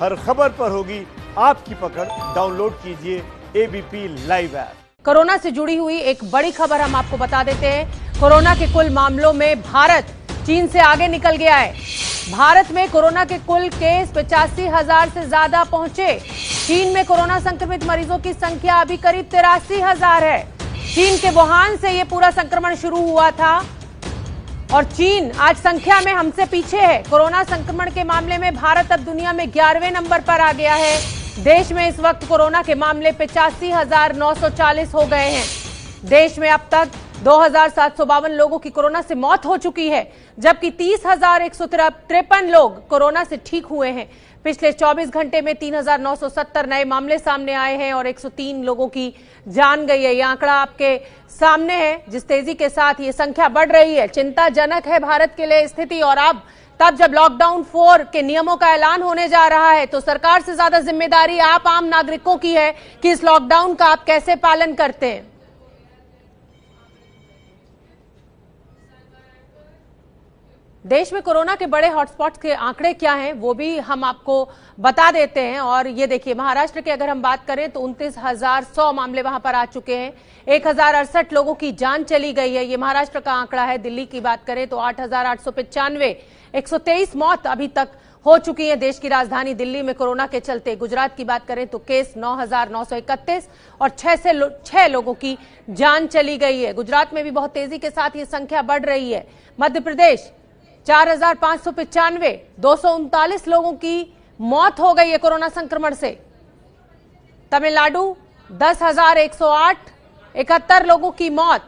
हर खबर पर होगी आपकी पकड़। डाउनलोड कीजिए एबीपी लाइव ऐप। कोरोना से जुड़ी हुई एक बड़ी खबर हम आपको बता देते हैं। कोरोना के कुल मामलों में भारत चीन से आगे निकल गया है। भारत में कोरोना के कुल केस 85,000 से ज्यादा पहुंचे। चीन में कोरोना संक्रमित मरीजों की संख्या अभी करीब 83,000 है। चीन के वुहान से ये पूरा संक्रमण शुरू हुआ था और चीन आज संख्या में हमसे पीछे है। कोरोना संक्रमण के मामले में भारत अब दुनिया में 11वें नंबर पर आ गया है। देश में इस वक्त कोरोना के मामले 85,940 हो गए हैं। देश में अब तक 2,752 लोगों की कोरोना से मौत हो चुकी है, जबकि 30,153 लोग कोरोना से ठीक हुए हैं। पिछले 24 घंटे में 3,970 नए मामले सामने आए हैं और 103 लोगों की जान गई है। यह आंकड़ा आपके सामने है। जिस तेजी के साथ ये संख्या बढ़ रही है, चिंताजनक है भारत के लिए स्थिति। और अब तब जब लॉकडाउन 4 के नियमों का ऐलान होने जा रहा है, तो सरकार से ज्यादा जिम्मेदारी आप आम नागरिकों की है कि इस लॉकडाउन का आप कैसे पालन करते हैं। देश में कोरोना के बड़े हॉटस्पॉट्स के आंकड़े क्या हैं वो भी हम आपको बता देते हैं। और ये देखिए, महाराष्ट्र की अगर हम बात करें तो 29,100 मामले वहां पर आ चुके हैं। 1,068 लोगों की जान चली गई है। ये महाराष्ट्र का आंकड़ा है। दिल्ली की बात करें तो 8,895, 123 मौत अभी तक हो चुकी है देश की राजधानी दिल्ली में कोरोना के चलते। गुजरात की बात करें तो केस 9,931 और 6 लोगों की जान चली गई है। गुजरात में भी बहुत तेजी के साथ ये संख्या बढ़ रही है। मध्य प्रदेश 4,595, 239 लोगों की मौत हो गई है कोरोना संक्रमण से। तमिलनाडु 10,108, 71 लोगों की मौत।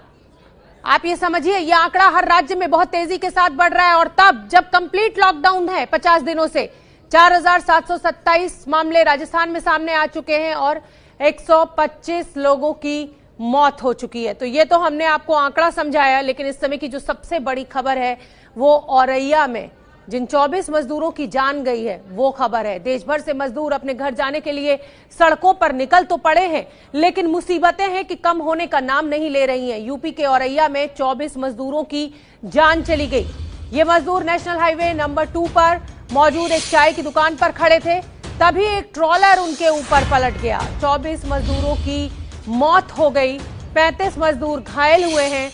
आप ये समझिए, यह आंकड़ा हर राज्य में बहुत तेजी के साथ बढ़ रहा है। और तब जब कंप्लीट लॉकडाउन है 50 दिनों से, 4,727 मामले राजस्थान में सामने आ चुके हैं और 125 लोगों की मौत हो चुकी है। तो ये तो हमने आपको आंकड़ा समझाया, लेकिन इस समय की जो सबसे बड़ी खबर है वो औरैया में जिन 24 मजदूरों की जान गई है वो खबर है। देश भर से मजदूर अपने घर जाने के लिए सड़कों पर निकल तो पड़े हैं, लेकिन मुसीबतें हैं कि कम होने का नाम नहीं ले रही हैं। यूपी के औरैया में 24 मजदूरों की जान चली गई। ये मजदूर नेशनल हाईवे नंबर 2 पर मौजूद एक चाय की दुकान पर खड़े थे, तभी एक ट्रॉलर उनके ऊपर पलट गया। 24 मजदूरों की मौत हो गई, 35 मजदूर घायल हुए हैं।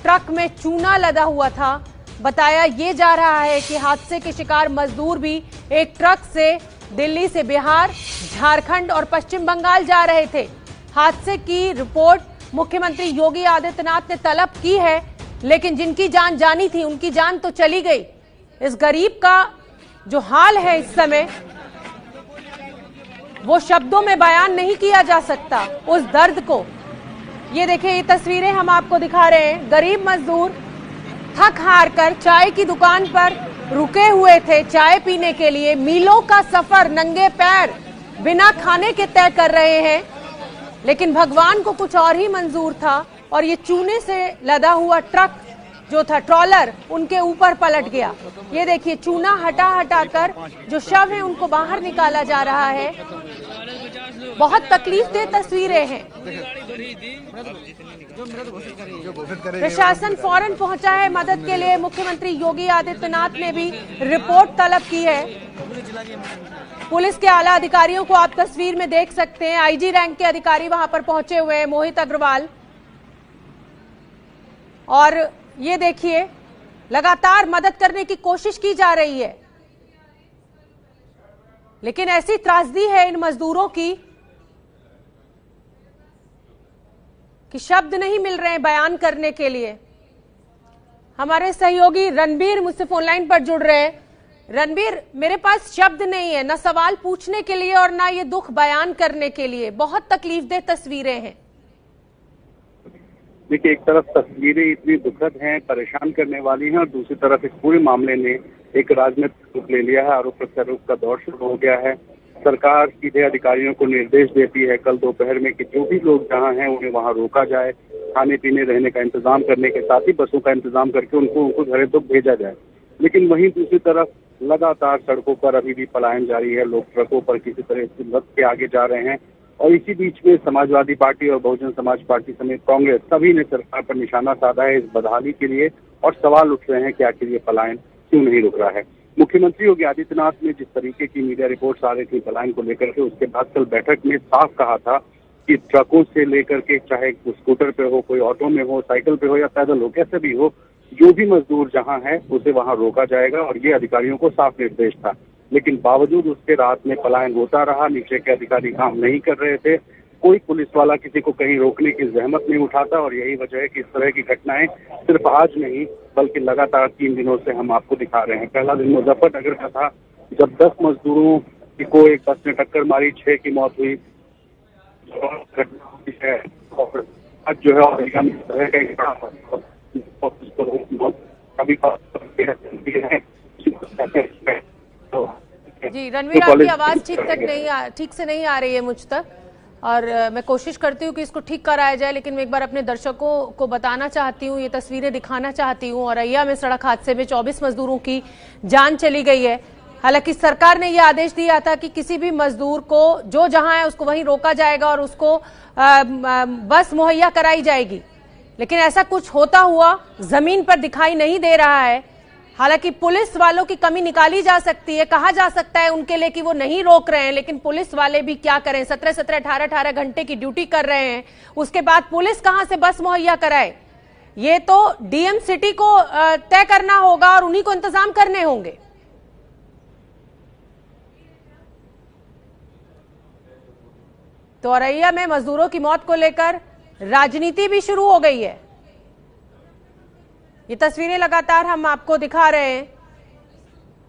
ट्रक में चूना लदा हुआ था। बताया ये जा रहा है कि हादसे के शिकार मजदूर भी एक ट्रक से दिल्ली से बिहार, झारखंड और पश्चिम बंगाल जा रहे थे। हादसे की रिपोर्ट मुख्यमंत्री योगी आदित्यनाथ ने तलब की है, लेकिन जिनकी जान जानी थी उनकी जान तो चली गई। इस गरीब का जो हाल है इस समय, वो शब्दों में बयान नहीं किया जा सकता उस दर्द को। ये देखिए, ये तस्वीरें हम आपको दिखा रहे हैं। गरीब मजदूर थक हार कर चाय की दुकान पर रुके हुए थे चाय पीने के लिए। मीलों का सफर नंगे पैर बिना खाने के तय कर रहे हैं, लेकिन भगवान को कुछ और ही मंजूर था और ये चूने से लदा हुआ ट्रक जो था, ट्रॉलर, उनके ऊपर पलट गया। ये देखिए, चूना हटा हटा कर जो शव है उनको बाहर निकाला जा रहा है। बहुत तकलीफदेह तस्वीरें हैं। प्रशासन फौरन पहुंचा है मदद के लिए। मुख्यमंत्री योगी आदित्यनाथ ने भी रिपोर्ट तलब की है। पुलिस के आला अधिकारियों को आप तस्वीर में देख सकते हैं। आईजी रैंक के अधिकारी वहां पर पहुंचे हुए हैं, मोहित अग्रवाल। और ये देखिए, लगातार मदद करने की कोशिश की जा रही है, लेकिन ऐसी त्रासदी है इन मजदूरों की कि शब्द नहीं मिल रहे हैं बयान करने के लिए। हमारे सहयोगी रणबीर मुझसे फोनलाइन पर जुड़ रहे हैं। रणबीर, मेरे पास शब्द नहीं है, ना सवाल पूछने के लिए और ना ये दुख बयान करने के लिए। बहुत तकलीफदेह तस्वीरें हैं। देखिए, एक तरफ तस्वीरें इतनी दुखद हैं, परेशान करने वाली हैं, और दूसरी तरफ इस पूरे मामले ने एक राजनीतिक रूप ले लिया है। आरोप प्रत्यारोप का दौर शुरू हो गया है। सरकार सीधे अधिकारियों को निर्देश देती है कल दोपहर में कि जो भी लोग जहां हैं उन्हें वहां रोका जाए, खाने पीने रहने का इंतजाम करने के साथ ही बसों का इंतजाम करके उनको घरों तक भेजा जाए। लेकिन वहीं दूसरी तरफ लगातार सड़कों पर अभी भी पलायन जारी है। लोग ट्रकों पर किसी तरह से लद के आगे जा रहे हैं। और इसी बीच में समाजवादी पार्टी और बहुजन समाज पार्टी समेत कांग्रेस सभी ने सरकार पर निशाना साधा है इस बदहाली के लिए, और सवाल उठ रहे हैं कि आखिर ये पलायन क्यों नहीं रुक रहा है। मुख्यमंत्री योगी आदित्यनाथ ने जिस तरीके की मीडिया रिपोर्ट्स आ रही थी पलायन को लेकर के, उसके बाद कल बैठक में साफ कहा था कि ट्रकों से लेकर के, चाहे स्कूटर पे हो, कोई ऑटो में हो, साइकिल पे हो या पैदल हो, कैसे भी हो, जो भी मजदूर जहां है उसे वहां रोका जाएगा, और ये अधिकारियों को साफ निर्देश था। लेकिन बावजूद उसके रात में पलायन होता रहा, नीचे के अधिकारी काम नहीं कर रहे थे, कोई पुलिस वाला किसी को कहीं रोकने की जहमत नहीं उठाता, और यही वजह है कि इस तरह की घटनाएं सिर्फ आज नहीं बल्कि लगातार 3 दिनों से हम आपको दिखा रहे हैं। पहला दिन मुजफ्फरनगर का था जब 10 मजदूरों को एक बस ने टक्कर मारी, 6 की मौत हुई। आज जो है जी रणवीर, आपकी आवाज ठीक से नहीं आ रही है मुझ तक, और मैं कोशिश करती हूँ कि इसको ठीक कराया जाए, लेकिन मैं एक बार अपने दर्शकों को बताना चाहती हूँ, ये तस्वीरें दिखाना चाहती हूँ। औरैया में सड़क हादसे में 24 मजदूरों की जान चली गई है। हालांकि सरकार ने यह आदेश दिया था कि किसी भी मजदूर को जो जहां है उसको वहीं रोका जाएगा और उसको बस मुहैया कराई जाएगी, लेकिन ऐसा कुछ होता हुआ जमीन पर दिखाई नहीं दे रहा है। हालांकि पुलिस वालों की कमी निकाली जा सकती है, कहा जा सकता है उनके लिए कि वो नहीं रोक रहे हैं, लेकिन पुलिस वाले भी क्या करें, 17-17, 18-18 घंटे की ड्यूटी कर रहे हैं, उसके बाद पुलिस कहां से बस मुहैया कराए? ये तो डीएम सिटी को तय करना होगा और उन्हीं को इंतजाम करने होंगे। तो औरैया में मजदूरों की मौत को लेकर राजनीति भी शुरू हो गई है। ये तस्वीरें लगातार हम आपको दिखा रहे हैं,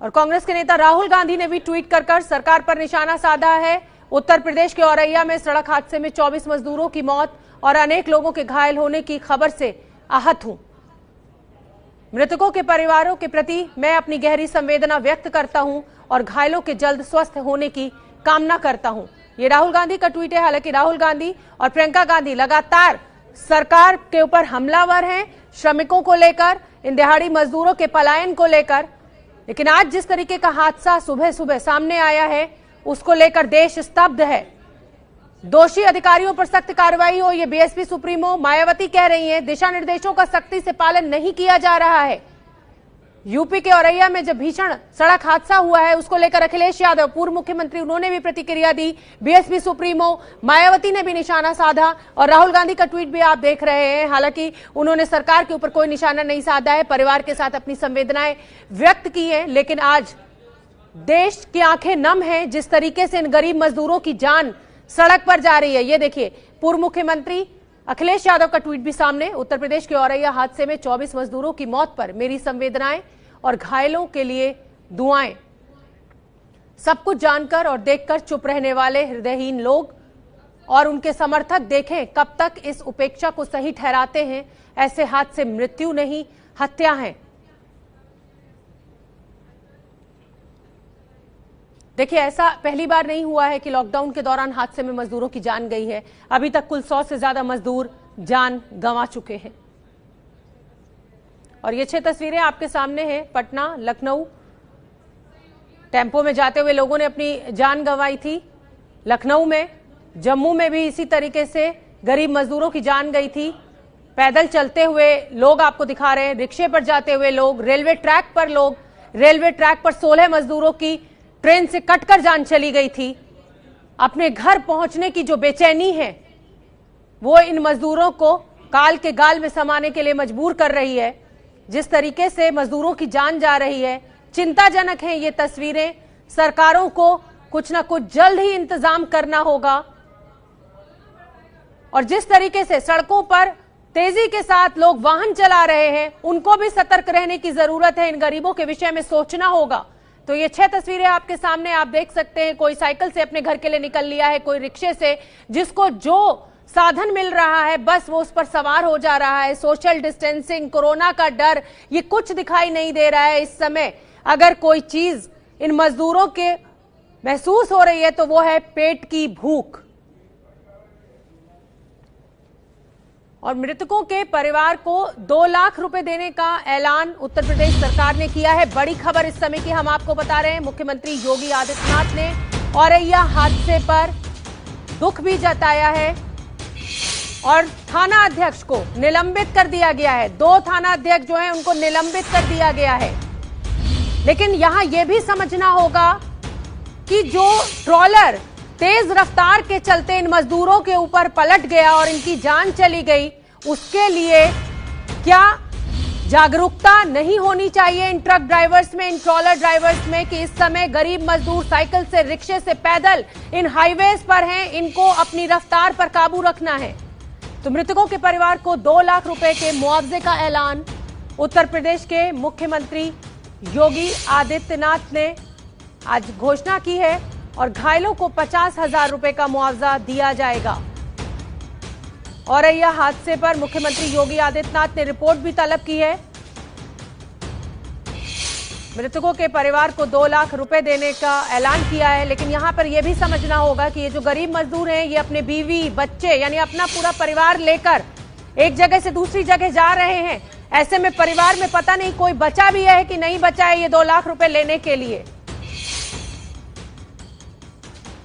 और कांग्रेस के नेता राहुल गांधी ने भी ट्वीट कर सरकार पर निशाना साधा है। उत्तर प्रदेश के औरैया में सड़क हादसे में 24 मजदूरों की मौत और अनेक लोगों के घायल होने की खबर से आहत हूं। मृतकों के परिवारों के प्रति मैं अपनी गहरी संवेदना व्यक्त करता हूं और घायलों के जल्द स्वस्थ होने की कामना करता हूं। ये राहुल गांधी का ट्वीट है। हालांकि राहुल गांधी और प्रियंका गांधी लगातार सरकार के ऊपर हमलावर हैं, श्रमिकों को लेकर, इन दिहाड़ी मजदूरों के पलायन को लेकर। लेकिन आज जिस तरीके का हादसा सुबह सुबह सामने आया है, उसको लेकर देश स्तब्ध है। दोषी अधिकारियों पर सख्त कार्रवाई हो, ये बीएसपी सुप्रीमो मायावती कह रही हैं। दिशा निर्देशों का सख्ती से पालन नहीं किया जा रहा है। यूपी के औरैया में जब भीषण सड़क हादसा हुआ है, उसको लेकर अखिलेश यादव पूर्व मुख्यमंत्री, उन्होंने भी प्रतिक्रिया दी। बीएसपी सुप्रीमो मायावती ने भी निशाना साधा, और राहुल गांधी का ट्वीट भी आप देख रहे हैं। हालांकि उन्होंने सरकार के ऊपर कोई निशाना नहीं साधा है, परिवार के साथ अपनी संवेदनाएं व्यक्त की है। लेकिन आज देश की आंखें नम हैं जिस तरीके से इन गरीब मजदूरों की जान सड़क पर जा रही है। ये देखिए, पूर्व मुख्यमंत्री अखिलेश यादव का ट्वीट भी सामने। उत्तर प्रदेश के औरैया हादसे में 24 मजदूरों की मौत पर मेरी संवेदनाएं और घायलों के लिए दुआएं। सब कुछ जानकर और देखकर चुप रहने वाले हृदयहीन लोग और उनके समर्थक देखें कब तक इस उपेक्षा को सही ठहराते हैं। ऐसे हादसे मृत्यु नहीं, हत्या है। देखिए, ऐसा पहली बार नहीं हुआ है कि लॉकडाउन के दौरान हादसे में मजदूरों की जान गई है। अभी तक कुल 100 से ज्यादा मजदूर जान गंवा चुके हैं। और ये 6 तस्वीरें आपके सामने हैं। पटना, लखनऊ, टेम्पो में जाते हुए लोगों ने अपनी जान गंवाई थी। लखनऊ में, जम्मू में भी इसी तरीके से गरीब मजदूरों की जान गई थी। पैदल चलते हुए लोग आपको दिखा रहे हैं, रिक्शे पर जाते हुए लोग, रेलवे ट्रैक पर लोग। रेलवे ट्रैक पर 16 मजदूरों की ट्रेन से कटकर जान चली गई थी। अपने घर पहुंचने की जो बेचैनी है, वो इन मजदूरों को काल के गाल में समाने के लिए मजबूर कर रही है। जिस तरीके से मजदूरों की जान जा रही है, चिंताजनक है ये तस्वीरें। सरकारों को कुछ ना कुछ जल्द ही इंतजाम करना होगा। और जिस तरीके से सड़कों पर तेजी के साथ लोग वाहन चला रहे हैं, उनको भी सतर्क रहने की जरूरत है। इन गरीबों के विषय में सोचना होगा। तो ये 6 तस्वीरें आपके सामने आप देख सकते हैं। कोई साइकिल से अपने घर के लिए निकल लिया है, कोई रिक्शे से, जिसको जो साधन मिल रहा है बस वो उस पर सवार हो जा रहा है। सोशल डिस्टेंसिंग, कोरोना का डर, ये कुछ दिखाई नहीं दे रहा है इस समय। अगर कोई चीज इन मजदूरों के महसूस हो रही है तो वो है पेट की भूख। और मृतकों के परिवार को 2 लाख रुपए देने का ऐलान उत्तर प्रदेश सरकार ने किया है। बड़ी खबर इस समय की हम आपको बता रहे हैं। मुख्यमंत्री योगी आदित्यनाथ ने औरैया हादसे पर दुख भी जताया है और थाना अध्यक्ष को निलंबित कर दिया गया है। 2 थाना अध्यक्ष जो हैं उनको निलंबित कर दिया गया है। लेकिन यहां यह भी समझना होगा कि जो ट्रॉलर तेज रफ्तार के चलते इन मजदूरों के ऊपर पलट गया और इनकी जान चली गई, उसके लिए क्या जागरूकता नहीं होनी चाहिए इन ट्रक ड्राइवर्स में, इन ट्रॉलर ड्राइवर्स में, कि इस समय गरीब मजदूर साइकिल से, रिक्शे से, पैदल इन हाईवेज पर हैं, इनको अपनी रफ्तार पर काबू रखना है। तो मृतकों के परिवार को 2 लाख रुपए के मुआवजे का ऐलान उत्तर प्रदेश के मुख्यमंत्री योगी आदित्यनाथ ने आज घोषणा की है और घायलों को 50,000 रुपए का मुआवजा दिया जाएगा। औरैया हादसे पर मुख्यमंत्री योगी आदित्यनाथ ने रिपोर्ट भी तलब की है। मृतकों के परिवार को 2 लाख रुपए देने का ऐलान किया है, लेकिन यहां पर यह भी समझना होगा कि ये जो गरीब मजदूर हैं, ये अपने बीवी, बच्चे यानी अपना पूरा परिवार लेकर एक जगह से दूसरी जगह जा रहे हैं। ऐसे में परिवार में पता नहीं कोई बचा भी है कि नहीं बचा है ये 2 लाख रुपए लेने के लिए।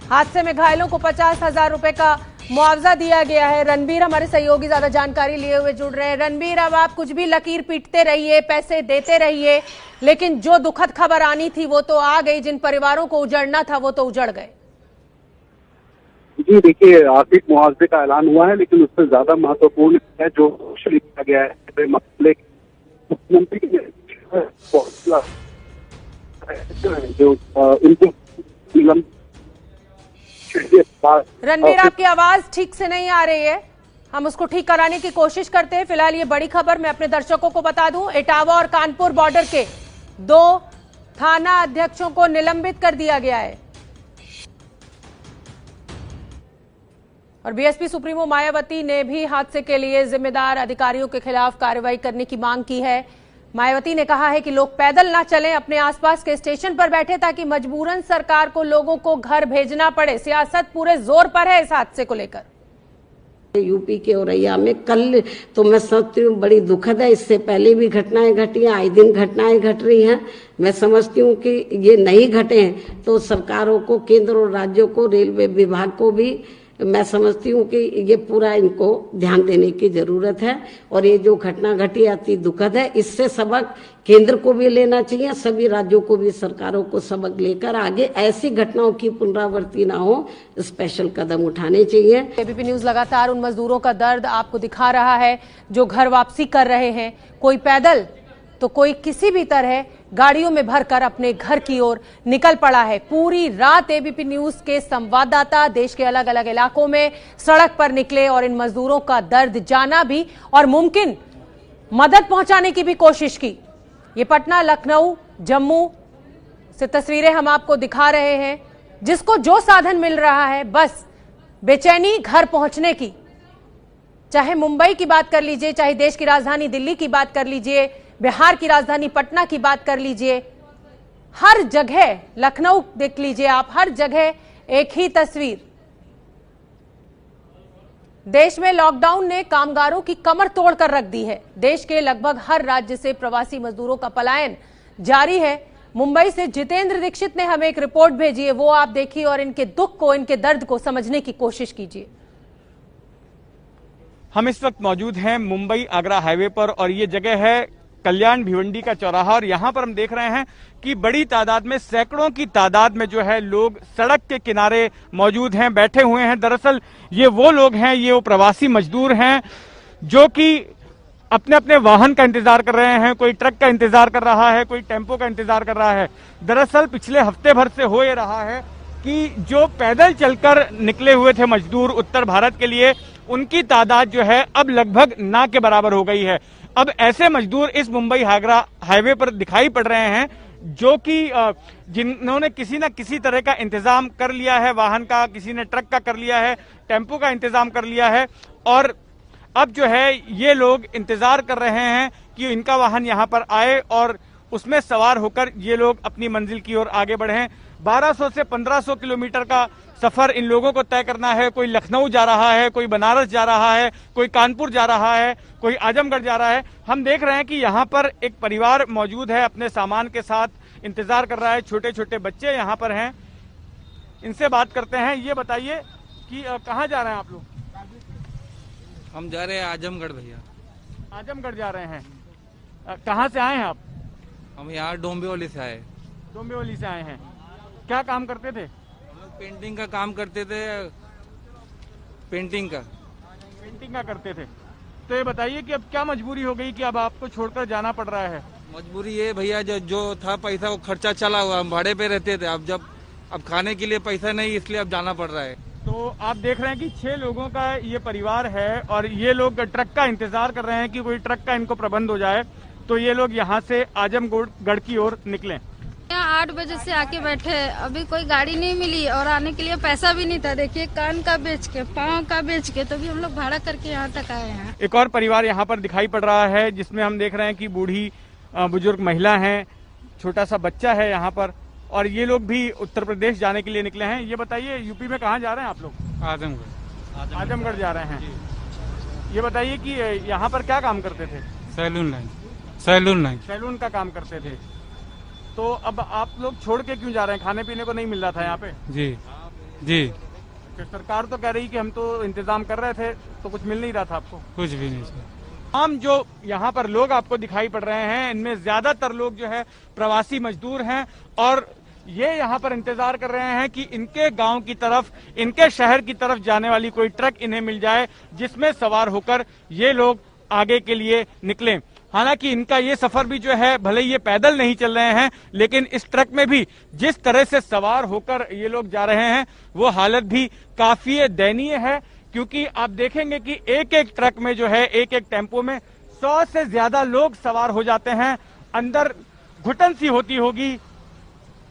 हादसे में घायलों को 50,000 रुपए का मुआवजा दिया गया है। रणबीर हमारे सहयोगी ज्यादा जानकारी लिए हुए जुड़ रहे हैं। रणबीर, अब आप कुछ भी लकीर पीटते रहिए, पैसे देते रहिए, लेकिन जो दुखद खबर आनी थी वो तो आ गई, जिन परिवारों को उजड़ना था वो तो उजड़ गए। जी देखिए, आर्थिक मुआवजे का ऐलान हुआ है, लेकिन उससे ज्यादा महत्वपूर्ण है जो लिखा गया है मसले मुख्यमंत्री जो उनको रणबीर, आपकी आवाज ठीक से नहीं आ रही है, हम उसको ठीक कराने की कोशिश करते हैं। फिलहाल ये बड़ी खबर मैं अपने दर्शकों को बता दूं, इटावा और कानपुर बॉर्डर के 2 थाना अध्यक्षों को निलंबित कर दिया गया है और बीएसपी सुप्रीमो मायावती ने भी हादसे के लिए जिम्मेदार अधिकारियों के खिलाफ कार्रवाई करने की मांग की है। मायावती ने कहा है कि लोग पैदल ना चलें, अपने आसपास के स्टेशन पर बैठे, ताकि मजबूरन सरकार को लोगों को घर भेजना पड़े। सियासत पूरे जोर पर है इस हादसे को लेकर। यूपी के औरैया में कल तो मैं समझती हूँ बड़ी दुखद है, इससे पहले भी घटनाएं घटी हैं, आए दिन घटनाएं घट रही हैं। मैं समझती हूँ कि ये नहीं घटे हैं तो सरकारों को, केंद्र और राज्यों को, रेलवे विभाग को भी मैं समझती हूँ कि ये पूरा इनको ध्यान देने की जरूरत है। और ये जो घटना घटी अति दुखद है, इससे सबक केंद्र को भी लेना चाहिए, सभी राज्यों को भी, सरकारों को सबक लेकर आगे ऐसी घटनाओं की पुनरावृत्ति ना हो, स्पेशल कदम उठाने चाहिए। एबीपी न्यूज लगातार उन मजदूरों का दर्द आपको दिखा रहा है जो घर वापसी कर रहे हैं, कोई पैदल तो कोई किसी भी तरह गाड़ियों में भरकर अपने घर की ओर निकल पड़ा है। पूरी रात एबीपी न्यूज के संवाददाता देश के अलग अलग इलाकों में सड़क पर निकले और इन मजदूरों का दर्द जाना भी और मुमकिन मदद पहुंचाने की भी कोशिश की। ये पटना, लखनऊ, जम्मू से तस्वीरें हम आपको दिखा रहे हैं। जिसको जो साधन मिल रहा है, बस बेचैनी घर पहुंचने की। चाहे मुंबई की बात कर लीजिए, चाहे देश की राजधानी दिल्ली की बात कर लीजिए, बिहार की राजधानी पटना की बात कर लीजिए, हर जगह, लखनऊ देख लीजिए आप, हर जगह एक ही तस्वीर। देश में लॉकडाउन ने कामगारों की कमर तोड़कर रख दी है। देश के लगभग हर राज्य से प्रवासी मजदूरों का पलायन जारी है। मुंबई से जितेंद्र दीक्षित ने हमें एक रिपोर्ट भेजी है, वो आप देखिए और इनके दुख को, इनके दर्द को समझने की कोशिश कीजिए। हम इस वक्त मौजूद हैं मुंबई आगरा हाईवे पर और ये जगह है कल्याण भिवंडी का चौराहा और यहाँ पर हम देख रहे हैं कि बड़ी तादाद में, सैकड़ों की तादाद में जो है लोग सड़क के किनारे मौजूद हैं, बैठे हुए हैं। दरअसल ये वो लोग हैं, ये वो प्रवासी मजदूर हैं जो कि अपने अपने वाहन का इंतजार कर रहे हैं। कोई ट्रक का इंतजार कर रहा है, कोई टेम्पो का इंतजार कर रहा है। दरअसल पिछले हफ्ते भर से हो ये रहा है कि जो पैदल चलकर निकले हुए थे मजदूर उत्तर भारत के लिए, उनकी तादाद जो है अब लगभग ना के बराबर हो गई है। अब ऐसे मजदूर इस मुंबई आगरा हाईवे पर दिखाई पड़ रहे हैं जो कि जिन्होंने किसी न किसी तरह का इंतजाम कर लिया है, वाहन का, किसी ने ट्रक का कर लिया है, टेम्पो का इंतजाम कर लिया है और अब जो है ये लोग इंतजार कर रहे हैं कि इनका वाहन यहाँ पर आए और उसमें सवार होकर ये लोग अपनी मंजिल की ओर आगे बढ़ें। 1200 से 1500 किलोमीटर का सफर इन लोगों को तय करना है। कोई लखनऊ जा रहा है, कोई बनारस जा रहा है, कोई कानपुर जा रहा है, कोई आजमगढ़ जा रहा है। हम देख रहे हैं कि यहाँ पर एक परिवार मौजूद है, अपने सामान के साथ इंतजार कर रहा है। छोटे छोटे बच्चे यहाँ पर हैं, इनसे बात करते हैं। ये बताइए कि कहाँ जा रहे हैं आप लोग? हम जा रहे हैं आजमगढ़ भैया। आजमगढ़ जा रहे हैं। कहाँ से आए हैं आप? हम यहाँ डोंबिवली से आए। डोंबिवली से आए हैं। क्या काम करते थे? हम लोग पेंटिंग का काम करते थे, पेंटिंग का करते थे। तो ये बताइए कि अब क्या मजबूरी हो गई कि अब आपको छोड़कर जाना पड़ रहा है? मजबूरी ये भैया, जो था पैसा वो खर्चा चला हुआ, हम भाड़े पे रहते थे। अब खाने के लिए पैसा नहीं, इसलिए अब जाना पड़ रहा है। तो आप देख रहे हैं कि 6 लोगों का ये परिवार है और ये लोग ट्रक का इंतजार कर रहे हैं कि कोई ट्रक का इनको प्रबंध हो जाए तो ये लोग यहाँ से आजमगढ़ की ओर निकले। यहाँ 8 बजे से आके बैठे, अभी कोई गाड़ी नहीं मिली और आने के लिए पैसा भी नहीं था। देखिए कान का बेच के, पाँव का बेच के, तो भी हम लोग भाड़ा करके यहाँ तक आए हैं। एक और परिवार यहाँ पर दिखाई पड़ रहा है जिसमें हम देख रहे हैं कि बूढ़ी बुजुर्ग महिला है, छोटा सा बच्चा है यहाँ पर, और ये लोग भी उत्तर प्रदेश जाने के लिए निकले हैं। ये बताइए यूपी में कहाँ जा रहे हैं आप लोग? आजमगढ़ जा रहे हैं। ये बताइए कि यहाँ पर क्या काम करते थे? सैलून का काम करते थे। तो अब आप लोग छोड़ के क्यों जा रहे हैं? खाने पीने को नहीं मिल रहा था यहाँ पे? जी तो सरकार तो कह रही कि हम तो इंतजाम कर रहे थे, तो कुछ मिल नहीं रहा था आपको? कुछ भी नहीं सर। हम जो यहाँ पर लोग आपको दिखाई पड़ रहे हैं इनमें ज्यादातर लोग जो है प्रवासी मजदूर हैं और ये यहाँ पर इंतजार कर रहे हैं कि इनके गांव की तरफ, इनके शहर की तरफ जाने वाली कोई ट्रक इन्हें मिल जाए जिसमें सवार होकर ये लोग आगे के लिए निकलें। हालांकि इनका ये सफर भी जो है, भले ये पैदल नहीं चल रहे हैं, लेकिन इस ट्रक में भी जिस तरह से सवार होकर ये लोग जा रहे हैं वो हालत भी काफी दयनीय है। क्योंकि आप देखेंगे कि एक एक ट्रक में जो है, एक एक टेम्पो में 100 से ज्यादा लोग सवार हो जाते हैं। अंदर घुटन सी होती होगी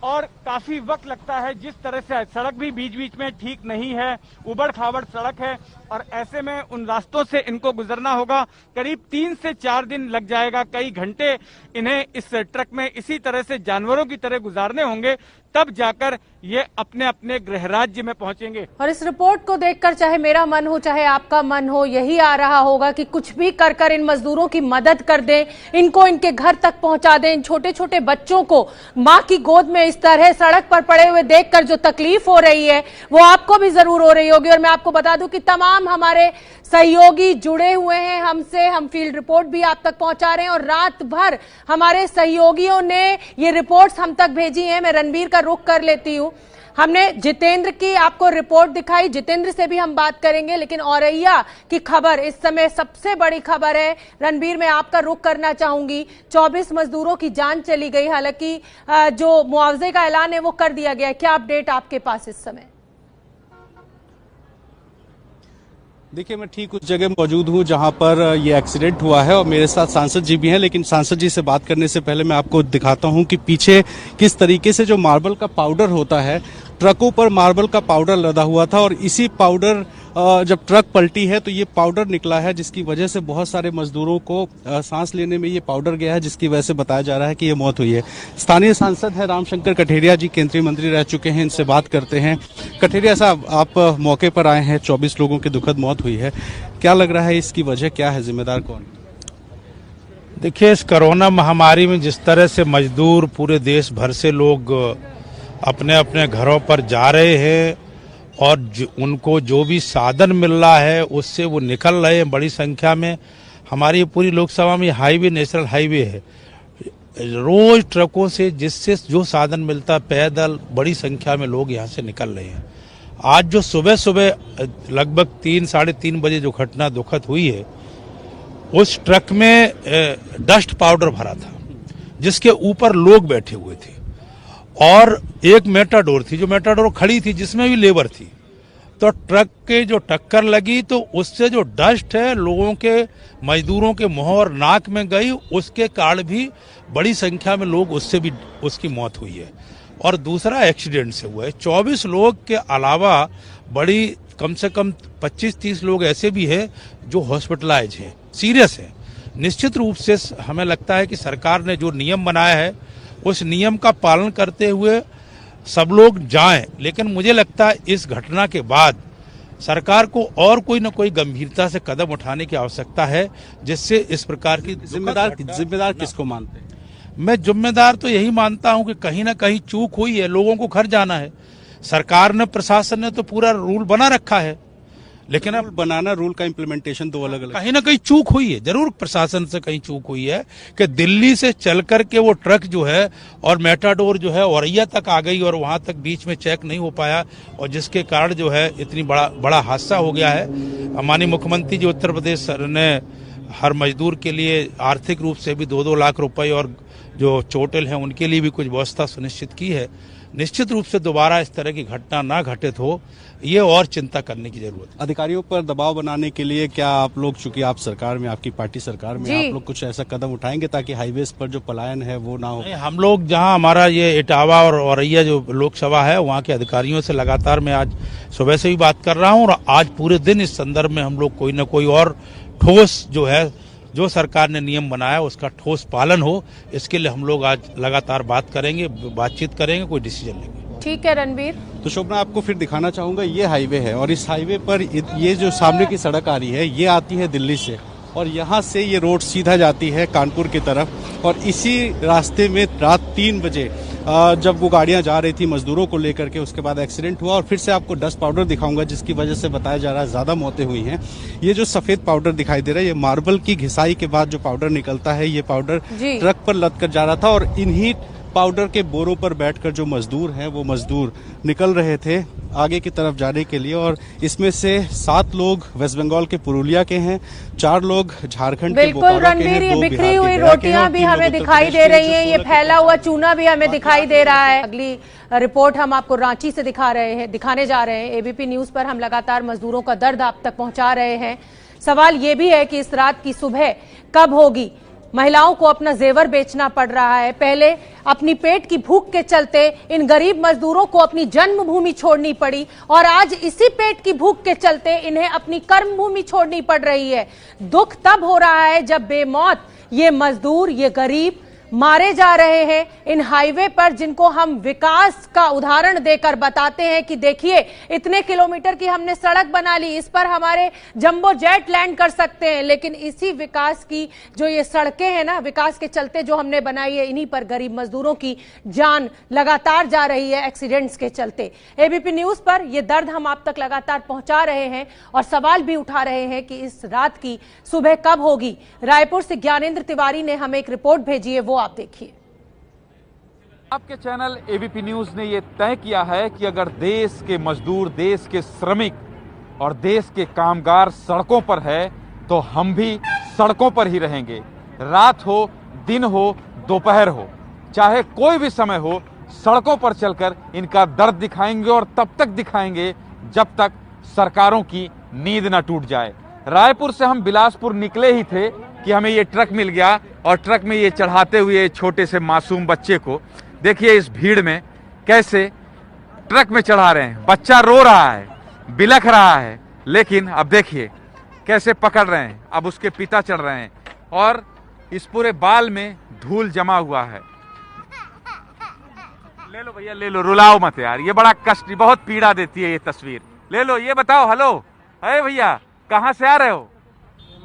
और काफी वक्त लगता है। जिस तरह से सड़क भी बीच बीच में ठीक नहीं है, उबड़ खाबड़ सड़क है और ऐसे में उन रास्तों से इनको गुजरना होगा। करीब 3 से 4 दिन लग जाएगा, कई घंटे इन्हें इस ट्रक में इसी तरह से जानवरों की तरह गुजारने होंगे, तब जाकर ये अपने अपने गृह राज्य में पहुंचेंगे। और इस रिपोर्ट को देखकर चाहे मेरा मन हो चाहे आपका मन हो, यही आ रहा होगा कि कुछ भी कर इन मजदूरों की मदद कर दें, इनको इनके घर तक पहुंचा दें। इन छोटे छोटे बच्चों को मां की गोद में इस तरह सड़क पर पड़े हुए देखकर जो तकलीफ हो रही है वो आपको भी जरूर हो रही होगी। और मैं आपको बता दूं कि तमाम हमारे सहयोगी जुड़े हुए हैं हमसे, हम फील्ड रिपोर्ट भी आप तक पहुंचा रहे हैं और रात भर हमारे सहयोगियों ने ये रिपोर्ट्स हम तक भेजी हैं। मैं रणबीर का रुख कर लेती हूं। हमने जितेंद्र की आपको रिपोर्ट दिखाई, जितेंद्र से भी हम बात करेंगे, लेकिन औरैया की खबर इस समय सबसे बड़ी खबर है। रणबीर, मैं आपका रुख करना चाहूंगी। 24 मजदूरों की जान चली गई, हालांकि जो मुआवजे का ऐलान है वो कर दिया गया है। क्या अपडेट आपके पास इस समय? देखिए, मैं ठीक उस जगह मौजूद हूं जहां पर ये एक्सीडेंट हुआ है और मेरे साथ सांसद जी भी हैं, लेकिन सांसद जी से बात करने से पहले मैं आपको दिखाता हूं कि पीछे किस तरीके से जो मार्बल का पाउडर होता है, ट्रकों पर मार्बल का पाउडर लदा हुआ था और इसी पाउडर जब ट्रक पलटी है तो ये पाउडर निकला है, जिसकी वजह से बहुत सारे मजदूरों को सांस लेने में ये पाउडर गया है, जिसकी वजह से बताया जा रहा है कि ये मौत हुई है। स्थानीय सांसद है रामशंकर कठेरिया जी, केंद्रीय मंत्री रह चुके हैं, इनसे बात करते हैं। कठेरिया साहब, आप मौके पर आए हैं, 24 लोगों की दुखद मौत हुई है, क्या लग रहा है इसकी वजह क्या है, जिम्मेदार कौन? देखिए, इस कोरोना महामारी में जिस तरह से मजदूर पूरे देश भर से लोग अपने अपने घरों पर जा रहे हैं और उनको जो भी साधन मिल रहा है उससे वो निकल रहे हैं बड़ी संख्या में। हमारी पूरी लोकसभा में हाईवे, नेशनल हाईवे है, रोज ट्रकों से जिससे जो साधन मिलता है, पैदल बड़ी संख्या में लोग यहाँ से निकल रहे हैं। आज जो सुबह सुबह लगभग 3, साढ़े 3 बजे जो घटना दुखद हुई है, उस ट्रक में डस्ट पाउडर भरा था जिसके ऊपर लोग बैठे हुए थे और एक मेटाडोर थी, जो मेटाडोर खड़ी थी जिसमें भी लेबर थी। तो ट्रक के जो टक्कर लगी तो उससे जो डस्ट है लोगों के, मजदूरों के मुंह और नाक में गई, उसके कारण भी बड़ी संख्या में लोग, उससे भी उसकी मौत हुई है। और दूसरा एक्सीडेंट से हुआ है। 24 लोग के अलावा बड़ी कम से कम 25-30 लोग ऐसे भी हैं जो हॉस्पिटलाइज हैं, सीरियस हैं। निश्चित रूप से हमें लगता है कि सरकार ने जो नियम बनाया है उस नियम का पालन करते हुए सब लोग जाएं, लेकिन मुझे लगता है इस घटना के बाद सरकार को और कोई न कोई गंभीरता से कदम उठाने की आवश्यकता है, जिससे इस प्रकार की जिम्मेदार किसको मानते हैं? मैं जिम्मेदार तो यही मानता हूं कि कहीं ना कहीं चूक हुई है, लोगों को घर जाना है। सरकार ने, प्रशासन ने तो पूरा रूल बना रखा है, लेकिन अब बनाना, रूल का इम्प्लीमेंटेशन दो अलग अलग। कहीं ना कहीं चूक हुई है, जरूर प्रशासन से कहीं चूक हुई है कि दिल्ली से चल करके वो ट्रक जो है और मेटाडोर जो है औरैया तक आ गई और वहां तक बीच में चेक नहीं हो पाया, और जिसके कारण जो है इतनी बड़ा हादसा हो गया है। माननीय मुख्यमंत्री जी उत्तर प्रदेश ने हर मजदूर के लिए आर्थिक रूप से भी 2-2 लाख रुपए और जो चोटिल हैं उनके लिए भी कुछ व्यवस्था सुनिश्चित की है। निश्चित रूप से दोबारा इस तरह की घटना ना घटित हो, ये और चिंता करने की जरूरत है। अधिकारियों पर दबाव बनाने के लिए क्या आप लोग, चूंकि आप सरकार में, आपकी पार्टी सरकार में, आप लोग कुछ ऐसा कदम उठाएंगे ताकि हाईवेज पर जो पलायन है वो ना हो? हम लोग जहां हमारा ये इटावा और औरैया जो लोकसभा है वहां के अधिकारियों से लगातार मैं आज सुबह से भी बात कर रहा हूं, और आज पूरे दिन इस संदर्भ में हम लोग कोई न कोई और ठोस जो है, जो सरकार ने नियम बनाया उसका ठोस पालन हो, इसके लिए हम लोग आज लगातार बात करेंगे, बातचीत करेंगे, कोई डिसीजन लेंगे। ठीक है रणवीर। तो शोभना, आपको फिर दिखाना चाहूंगा, ये हाईवे है और इस हाईवे पर ये जो सामने की सड़क आ रही है ये आती है दिल्ली से, और यहाँ से ये रोड सीधा जाती है कानपुर की तरफ। और इसी रास्ते में रात 3 बजे जब वो गाड़ियां जा रही थी मजदूरों को लेकर के, उसके बाद एक्सीडेंट हुआ। और फिर से आपको डस्ट पाउडर दिखाऊंगा जिसकी वजह से बताया जा रहा है ज्यादा मौतें हुई हैं। ये जो सफेद पाउडर दिखाई दे रहा है, ये मार्बल की घिसाई के बाद जो पाउडर निकलता है, ये पाउडर ट्रक पर लद कर जा रहा था, और इन्हीं पाउडर के बोरों पर बैठकर जो मजदूर हैं वो मजदूर निकल रहे थे आगे की तरफ जाने के लिए। और इसमें से 7 लोग वेस्ट बंगाल के पुरुलिया के हैं, 4 लोग झारखंड के बोकारो के हैं, 2 बिहार के बिखरी हुई रोटियां भी हमें दिखाई दे रही हैं, ये फैला हुआ चूना भी हमें दिखाई दे रहा है। अगली रिपोर्ट हम आपको रांची से दिखाने जा रहे हैं। एबीपी न्यूज पर हम लगातार मजदूरों का दर्द आप तक पहुंचा रहे हैं। सवाल ये भी है कि इस रात की सुबह कब होगी। महिलाओं को अपना जेवर बेचना पड़ रहा है। पहले अपनी पेट की भूख के चलते इन गरीब मजदूरों को अपनी जन्मभूमि छोड़नी पड़ी, और आज इसी पेट की भूख के चलते इन्हें अपनी कर्मभूमि छोड़नी पड़ रही है। दुख तब हो रहा है जब बेमौत ये मजदूर, ये गरीब मारे जा रहे हैं इन हाईवे पर, जिनको हम विकास का उदाहरण देकर बताते हैं कि देखिए इतने किलोमीटर की हमने सड़क बना ली, इस पर हमारे जंबो जेट लैंड कर सकते हैं। लेकिन इसी विकास की जो ये सड़कें हैं ना, विकास के चलते जो हमने बनाई है, इन्हीं पर गरीब मजदूरों की जान लगातार जा रही है एक्सीडेंट्स के चलते। एबीपी न्यूज पर ये दर्द हम आप तक लगातार पहुंचा रहे हैं और सवाल भी उठा रहे हैं कि इस रात की सुबह कब होगी। रायपुर से ज्ञानेंद्र तिवारी ने हमें एक रिपोर्ट भेजी है, वो आप देखिए। आपके चैनल एबीपी न्यूज ने यह तय किया है कि अगर देश के मजदूर, देश के श्रमिक और देश के कामगार सड़कों पर है तो हम भी सड़कों पर ही रहेंगे। रात हो, दिन हो, दोपहर हो, चाहे कोई भी समय हो, सड़कों पर चलकर इनका दर्द दिखाएंगे, और तब तक दिखाएंगे जब तक सरकारों की नींद न टूट जाए। रायपुर से हम बिलासपुर निकले ही थे कि हमें ये ट्रक मिल गया, और ट्रक में ये चढ़ाते हुए छोटे से मासूम बच्चे को देखिए इस भीड़ में कैसे ट्रक में चढ़ा रहे हैं। बच्चा रो रहा है, बिलख रहा है, लेकिन अब देखिए कैसे पकड़ रहे हैं। अब उसके पिता चढ़ रहे हैं और इस पूरे बाल में धूल जमा हुआ है। ले लो भैया, ले लो, रुलाओ मत यार, ये बड़ा कष्ट, बहुत पीड़ा देती है ये तस्वीर। ले लो, ये बताओ, हेलो, अरे भैया कहाँ से आ रहे हो?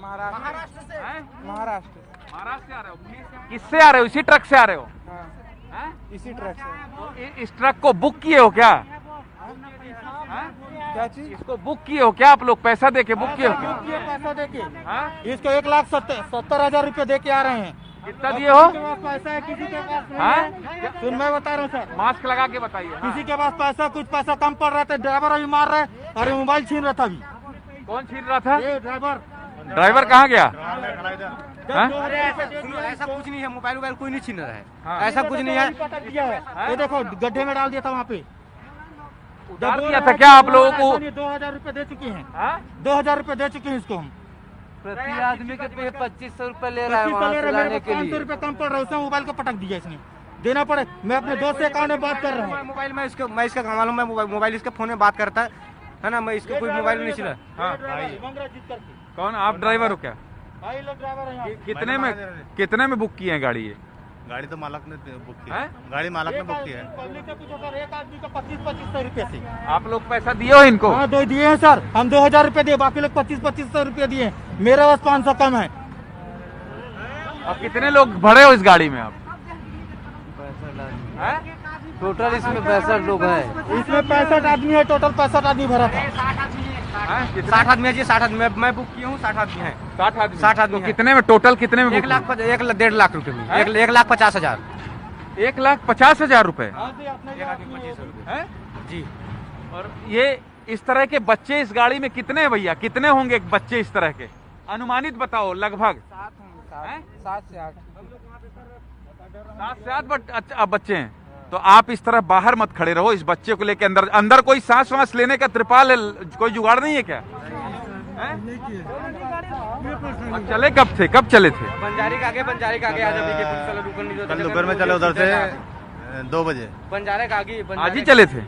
महाराष्ट्र से। महाराष्ट्र से आ रहे हो? किससे आ रहे हो? इसी ट्रक से आ रहे हो? इसी ट्रक से। इस ट्रक को बुक किए हो क्या? क्या चीज? इसको बुक किए हो क्या आप लोग? पैसा देके बुक किए हो क्या? पैसा देके इसको 1,70,000 रुपए दे के आ रहे हैं। कितना दिए हो? किसी के पास पैसा है, किसी के पास नहीं है। सुन, मैं बता रहा हूँ सर, मास्क लगा के बताइए। किसी के पास पैसा, कुछ पैसा कम पड़ रहा था, ड्राइवर अभी मार रहा है और मोबाइल छीन रहा था। अभी कौन छीन रहा था? ये ड्राइवर। ड्राइवर कहाँ गया? ऐसा कुछ नहीं है, मोबाइल कोई नहीं छीन रहा है। ऐसा कुछ नहीं है। ये देखो गड्ढे में डाल दिया था, वहाँ पे उतार दिया था क्या आप लोगों को? 2,000 रुपए दे चुके हैं। 2,000 रुपए दे चुके हैं इसको हम। प्रति आदमी के 2,500 रुपए ले रहा है, 500 रुपए कम पड़ रहा है, उसने मोबाइल को पटक दिया। इसने देना पड़े। मैं अपने दोस्त से अकाउंट में बात कर रहा हूँ। मोबाइल में मैं इसका काम मालूम, मैं मोबाइल इसके फोन में बात करता है ना, मैं इसको कोई मोबाइल नहीं चला। कौन आप? ड्राइवर हो क्या? भाई लोग ड्राइवर हैं। कितने में बुक किए हैं गाड़ी? ये गाड़ी तो मालक ने बुक की है। गाड़ी मालक ने बुक की है। पब्लिक से पूछो सर, एक आदमी को 2500 रुपए से। आप लोग पैसा दिए हो इनको? हाँ, 2 दिए हैं सर। हम 2,000 रुपए दिए, बाकी लोग 2500 रुपए दिए। मेरे पास 500 कम है। और कितने लोग भरे हो इस गाड़ी में आप? टोटल इसमें 65 लोग हैं। इसमें 65 आदमी है, टोटल 65 आदमी भरा था। 60 आदमी है जी, 60 आदमी मैं बुक किया हूँ, 60 आदमी है। 60 आदमी 60 आदमी तो है। कितने में टोटल कितने में 1,50,000 रुपए में, 1,50,000। 1,50,000 रुपए है जी। और ये इस तरह के बच्चे इस गाड़ी में कितने हैं भैया, कितने होंगे बच्चे इस तरह के, अनुमानित बताओ लगभग? 7 से 8 बच्चे हैं। तो आप इस तरह बाहर मत खड़े रहो, इस बच्चे को लेके अंदर। अंदर कोई सांस वांस लेने का त्रिपाल है, कोई जुगाड़ नहीं है क्या? चले कब थे, कब चले थे? बंजारी का आगे आज अभी के पुलिस वाले रुकन नहीं देते। कल दोपहर में चले उधर से 2 बजे। बंजारे का आगे आज ही चले थे?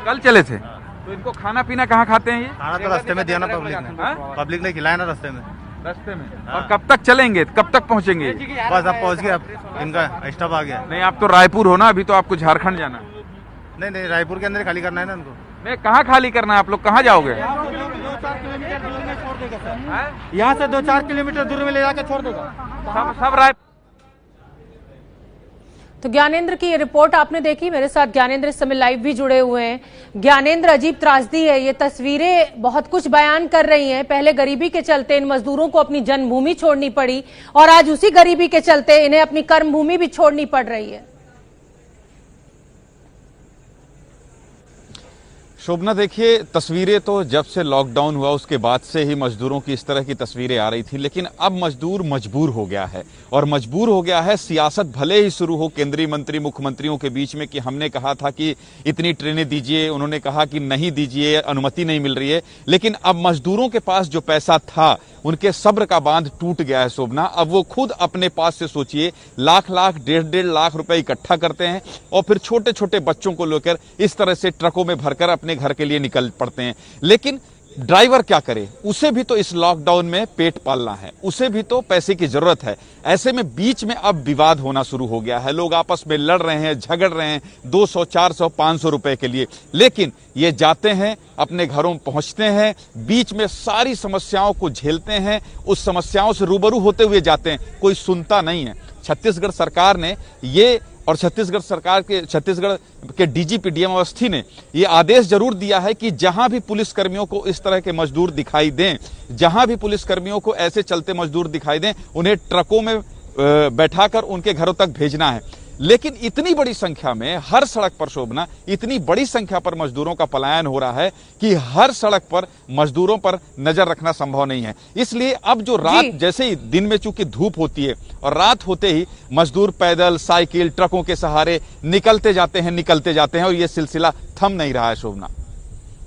कल चले थे। तो इनको खाना पीना कहाँ खाते हैं ये? खाना तो रास्ते में दिया ना पब्लिक ने खिलाया ना रास्ते में। और कब तक चलेंगे, कब तक पहुँचेंगे? बस अब पहुँच गए, अब इनका स्टाफ आ गया। नहीं, आप तो रायपुर हो ना, अभी तो आपको झारखंड जाना। नहीं, रायपुर के अंदर खाली करना है ना इनको। नहीं, कहाँ खाली करना है? आप लोग कहाँ जाओगे? यहाँ से 2-4 किलोमीटर दूर में ले जाकर छोड़ देगा। सब रायपुर। तो ज्ञानेंद्र की ये रिपोर्ट आपने देखी। मेरे साथ ज्ञानेंद्र इस समय लाइव भी जुड़े हुए हैं। ज्ञानेंद्र, अजीब त्रासदी है, ये तस्वीरें बहुत कुछ बयान कर रही हैं। पहले गरीबी के चलते इन मजदूरों को अपनी जन्मभूमि छोड़नी पड़ी और आज उसी गरीबी के चलते इन्हें अपनी कर्मभूमि भी छोड़नी पड़ रही है। शोभना, देखिए तस्वीरें तो जब से लॉकडाउन हुआ उसके बाद से ही मजदूरों की इस तरह की तस्वीरें आ रही थी, लेकिन अब मजदूर मजबूर हो गया है। और मजबूर हो गया है, सियासत भले ही शुरू हो केंद्रीय मंत्री मुख्यमंत्रियों के बीच में कि हमने कहा था कि इतनी ट्रेनें दीजिए, उन्होंने कहा कि नहीं दीजिए, अनुमति नहीं मिल रही है, लेकिन अब मजदूरों के पास जो पैसा था उनके सब्र का बांध टूट गया है। शोभना, अब वो खुद अपने पास से सोचिए लाख 1.5 लाख रुपए इकट्ठा करते हैं और फिर छोटे छोटे बच्चों को लेकर इस तरह से ट्रकों में भरकर अपने घर के लिए निकल पड़ते हैं। लेकिन ड्राइवर क्या करे, उसे भी तो इस लॉकडाउन में पेट पालना है, उसे भी तो पैसे की जरूरत है। ऐसे में बीच में अब विवाद होना शुरू हो गया है, लोग आपस में लड़ रहे हैं, झगड़ रहे हैं 200, 400, 500 रुपए के लिए। लेकिन ये जाते हैं, अपने घरों में पहुंचते हैं, बीच में सारी समस्याओं को झेलते हैं, उस समस्याओं से रूबरू होते हुए जाते हैं, कोई सुनता नहीं है। छत्तीसगढ़ सरकार ने ये और छत्तीसगढ़ के डीजीपी डीएम अवस्थी ने ये आदेश जरूर दिया है कि जहां भी पुलिसकर्मियों को इस तरह के मजदूर दिखाई दें, जहां भी पुलिसकर्मियों को ऐसे चलते मजदूर दिखाई दें, उन्हें ट्रकों में बैठाकर उनके घरों तक भेजना है। लेकिन इतनी बड़ी संख्या में हर सड़क पर, शोभना, इतनी बड़ी संख्या पर मजदूरों का पलायन हो रहा है कि हर सड़क पर मजदूरों पर नजर रखना संभव नहीं है। इसलिए अब जो रात, जैसे ही दिन में चूंकि धूप होती है और रात होते ही मजदूर पैदल, साइकिल, ट्रकों के सहारे निकलते जाते हैं और ये सिलसिला थम नहीं रहा है। शोभना,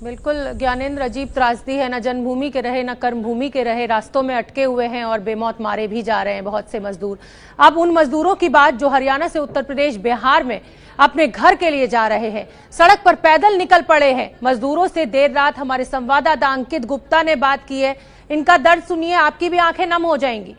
बिल्कुल ज्ञानेंद्र, अजीब त्रासदी है, न जन्मभूमि के रहे न कर्मभूमि के रहे, रास्तों में अटके हुए हैं और बेमौत मारे भी जा रहे हैं बहुत से मजदूर। अब उन मजदूरों की बात जो हरियाणा से उत्तर प्रदेश, बिहार में अपने घर के लिए जा रहे हैं, सड़क पर पैदल निकल पड़े हैं। मजदूरों से देर रात हमारे संवाददाता अंकित गुप्ता ने बात की है, इनका दर्द सुनिए, आपकी भी आंखें नम हो जाएंगी।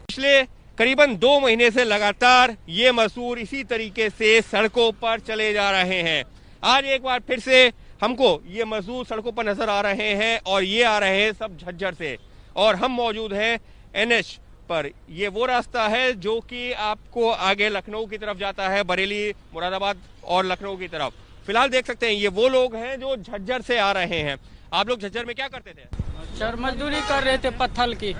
पिछले करीबन 2 महीने से लगातार ये मजदूर इसी तरीके से सड़कों पर चले जा रहे हैं। आज एक बार फिर से हमको ये मजदूर सड़कों पर नजर आ रहे हैं और ये आ रहे हैं सब झज्जर से, और हम मौजूद हैं एनएच पर। ये वो रास्ता है जो कि आपको आगे लखनऊ की तरफ जाता है, बरेली, मुरादाबाद और लखनऊ की तरफ। फिलहाल देख सकते हैं ये वो लोग हैं जो झज्जर से आ रहे हैं। आप लोग झज्जर में क्या करते थे? सर मजदूरी कर रहे थे पत्थर की